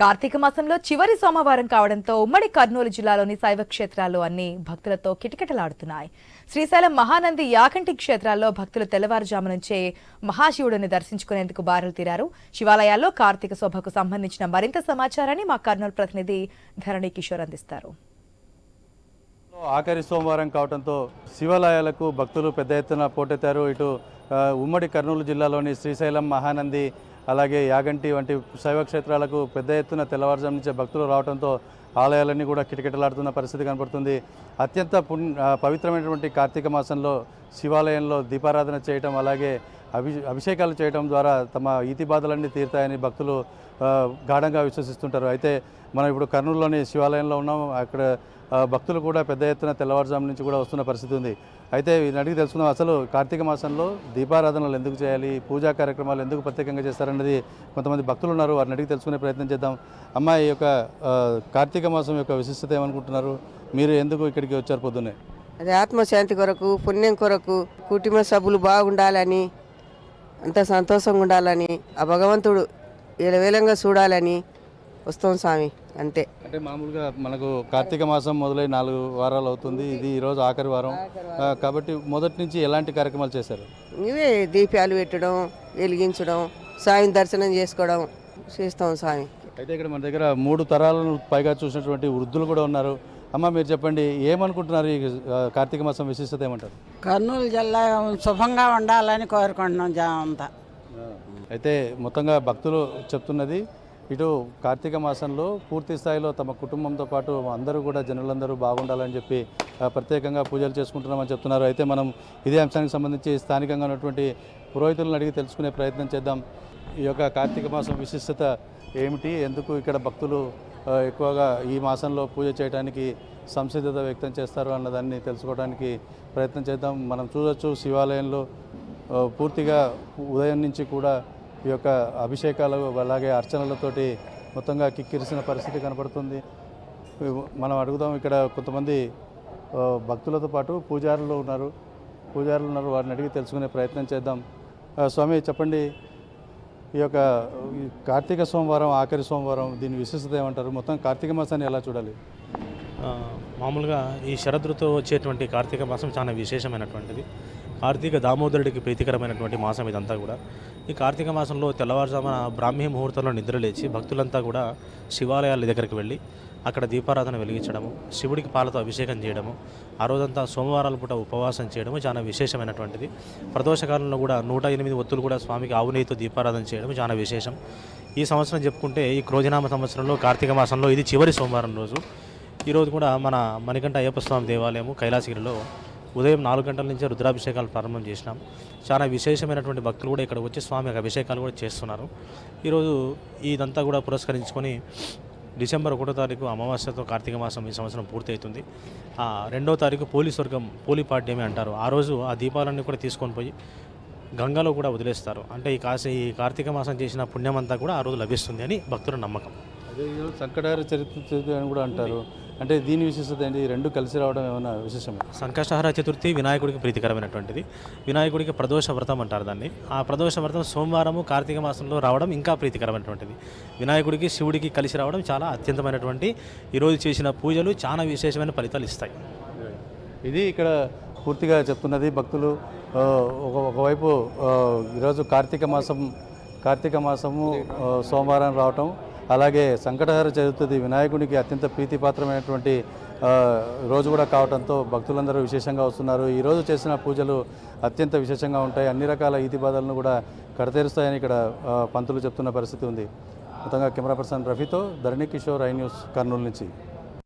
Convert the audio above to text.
కార్తీక మాసంలో చివరి సోమవారం కావడంతో ఉమ్మడి కర్నూలు జిల్లాలోని శైవ క్షేత్రాలు అన్ని భక్తులతో కిటకిటలాడుతున్నాయి. శ్రీశైలం మహానంది యాగంటి క్షేత్రాల్లో భక్తులు తెల్లవారుజాము నుంచే మహాశివుడిని దర్శించుకునేందుకు బారులు తీరారు. శివాలయాల్లో కార్తీక శోభకు సంబంధించిన మరింత సమాచారాన్ని మా కర్నూలు ప్రతినిధి ధరణి కిషోర్ అందిస్తారు. ఆఖరి సోమవారం కావడంతో శివాలయాలకు భక్తులు పెద్ద ఎత్తున పోటెత్తారు. ఇటు ఉమ్మడి కర్నూలు జిల్లాలోని శ్రీశైలం మహానంది అలాగే యాగంటి వంటి శైవ క్షేత్రాలకు పెద్ద ఎత్తున తెల్లవారుజాము నుంచే భక్తులు రావడంతో ఆలయాలన్నీ కూడా కిటకిటలాడుతున్న పరిస్థితి కనపడుతుంది. అత్యంత పవిత్రమైనటువంటి కార్తీక మాసంలో శివాలయంలో దీపారాధన చేయటం అలాగే అభిషేకాలు చేయడం ద్వారా తమ ఈతి బాధలన్నీ తీరుతాయని భక్తులు గాఢంగా విశ్వసిస్తుంటారు. అయితే మనం ఇప్పుడు కర్నూలులోని శివాలయంలో ఉన్నాం. అక్కడ భక్తులు కూడా పెద్ద ఎత్తున తెల్లవారుజాము నుంచి కూడా వస్తున్న పరిస్థితి ఉంది. అయితే వీరిని అడిగి తెలుసుకుందాం, అసలు కార్తీక మాసంలో దీపారాధనలు ఎందుకు చేయాలి, పూజా కార్యక్రమాలు ఎందుకు ప్రత్యేకంగా చేస్తారన్నది కొంతమంది భక్తులు ఉన్నారు. వారిని అడిగి తెలుసుకునే ప్రయత్నం చేద్దాం. అమ్మ, ఈ యొక్క కార్తీక మాసం యొక్క విశిష్టత ఏమనుకుంటున్నారు? మీరు ఎందుకు ఇక్కడికి వచ్చారు పొద్దున్నే? అది ఆత్మశాంతి కొరకు, పుణ్యం కొరకు, కుటుంబ సభ్యులు బాగుండాలని, అంత సంతోషంగా ఉండాలని, ఆ భగవంతుడు వేలవేలంగా చూడాలని వస్తాం స్వామి. అంతే. అంటే మామూలుగా మనకు కార్తీక మాసం మొదలై 4 వారాలు అవుతుంది. ఇది ఈరోజు ఆఖరి వారం కాబట్టి మొదటి నుంచి ఎలాంటి కార్యక్రమాలు చేశారు? ఇవే దీపాలు పెట్టడం, వెలిగించడం, స్వామి దర్శనం చేసుకోవడం చేస్తాం స్వామి. అయితే ఇక్కడ మన దగ్గర 3 తరాలను పైగా చూసినటువంటి వృద్ధులు కూడా ఉన్నారు. అమ్మ, మీరు చెప్పండి, ఏమనుకుంటున్నారు? ఈ కార్తీక మాసం విశిష్టత ఏమంటారు? కర్నూలు జిల్లా శుభంగా ఉండాలని కోరుకుంటున్నాం అంతా. అయితే మొత్తంగా భక్తులు చెప్తున్నది, ఇటు కార్తీక మాసంలో పూర్తి స్థాయిలో తమ కుటుంబంతో పాటు అందరూ కూడా జనులందరూ బాగుండాలని చెప్పి ప్రత్యేకంగా పూజలు చేసుకుంటున్నామని చెప్తున్నారు. అయితే మనం ఇదే అంశానికి సంబంధించి స్థానికంగా ఉన్నటువంటి పురోహితులను అడిగి తెలుసుకునే ప్రయత్నం చేద్దాం. ఈ యొక్క కార్తీక మాసం విశిష్టత ఏమిటి, ఎందుకు ఇక్కడ భక్తులు ఎక్కువగా ఈ మాసంలో పూజ చేయడానికి సంసిద్ధత వ్యక్తం చేస్తారు అన్నదాన్ని తెలుసుకోవడానికి ప్రయత్నం చేద్దాం. మనం చూడొచ్చు, శివాలయంలో పూర్తిగా ఉదయం నుంచి కూడా ఈ యొక్క అభిషేకాలు అలాగే అర్చనలతోటి మొత్తంగా కిక్కిరిసిన పరిస్థితి కనపడుతుంది. మనం అడుగుదాం, ఇక్కడ కొంతమంది భక్తులతో పాటు పూజారులు ఉన్నారు. వారిని అడిగి తెలుసుకునే ప్రయత్నం చేద్దాం. స్వామి, చెప్పండి, ఈ యొక్క కార్తీక సోమవారం ఆఖరి సోమవారం, దీని విశిష్టత ఏమంటారు? మొత్తం కార్తీక మాసాన్ని ఎలా చూడాలి? మామూలుగా ఈ శరదృతువు వచ్చేటువంటి కార్తీక మాసం చాలా విశేషమైనటువంటిది. కార్తీక దామోదరుడికి ప్రీతికరమైనటువంటి మాసం ఇదంతా కూడా. ఈ కార్తీక మాసంలో తెల్లవారుజామున బ్రాహ్మీ ముహూర్తంలో నిద్రలేచి భక్తులంతా కూడా శివాలయాల దగ్గరికి వెళ్ళి అక్కడ దీపారాధన వెలిగించడము, శివుడికి పాలతో అభిషేకం చేయడము, ఆ రోజంతా సోమవారాల పూట ఉపవాసం చేయడము చాలా విశేషమైనటువంటిది. ప్రదోషకాలంలో కూడా 108 ఒత్తులు కూడా స్వామికి ఆవు నెయ్యితో దీపారాధన చేయడం చాలా విశేషం. ఈ సంవత్సరం చెప్పుకుంటే ఈ క్రోధినామ సంవత్సరంలో కార్తీక మాసంలో ఇది చివరి సోమవారం రోజు. ఈరోజు కూడా మన మణికంఠ అయ్యప్ప స్వామి దేవాలయము కైలాసగిరిలో ఉదయం 4 గంటల నుంచే రుద్రాభిషేకాలు ప్రారంభం చేసినాం. చాలా విశేషమైనటువంటి భక్తులు కూడా ఇక్కడ వచ్చి స్వామికి అభిషేకాలు కూడా చేస్తున్నారు. ఈరోజు ఇదంతా కూడా పురస్కరించుకొని డిసెంబర్ 1వ తారీఖు అమావాస్యతో కార్తీక మాసం ఈ సంవత్సరం పూర్తి అవుతుంది. 2వ తారీఖు పోలిపాడ్యమి అంటారు. ఆ రోజు ఆ దీపాలన్నీ కూడా తీసుకొని పోయి గంగలో కూడా వదిలేస్తారు. అంటే ఈ కార్తీక మాసం చేసిన పుణ్యమంతా కూడా ఆ రోజు లభిస్తుంది అని భక్తుల నమ్మకం. అదే సంకటహార చతుర్థి అని కూడా అంటారు. అంటే దీని విశిష్టత ఏంటి? 2 కలిసి రావడం ఏమైనా విశేషమే? సంకష్టహార చతుర్థి వినాయకుడికి ప్రీతికరమైనటువంటిది. వినాయకుడికి ప్రదోష వ్రతం అంటారు దాన్ని. ఆ ప్రదోష వ్రతం సోమవారము కార్తీక మాసంలో రావడం ఇంకా ప్రీతికరమైనటువంటిది. వినాయకుడికి శివుడికి కలిసి రావడం చాలా అత్యంతమైనటువంటి, ఈరోజు చేసిన పూజలు చాలా విశేషమైన ఫలితాలు ఇస్తాయి. ఇది ఇక్కడ పూర్తిగా చెప్తున్నది భక్తులు. ఒకవైపు ఈరోజు కార్తీక మాసము సోమవారం రావటం, అలాగే సంకటహార చతుర్థి వినాయకుడికి అత్యంత ప్రీతిపాత్రమైనటువంటి రోజు కూడా కావడంతో భక్తులందరూ విశేషంగా వస్తున్నారు. ఈరోజు చేసిన పూజలు అత్యంత విశేషంగా ఉంటాయి. అన్ని రకాల ఈతి బాధలను కూడా కడతేరుస్తాయని ఇక్కడ పంతులు చెప్తున్న పరిస్థితి ఉంది. మొత్తంగా కెమెరా పర్సన్ రఫీతో ధరణి కిషోర్, ఐ న్యూస్, కర్నూలు నుంచి.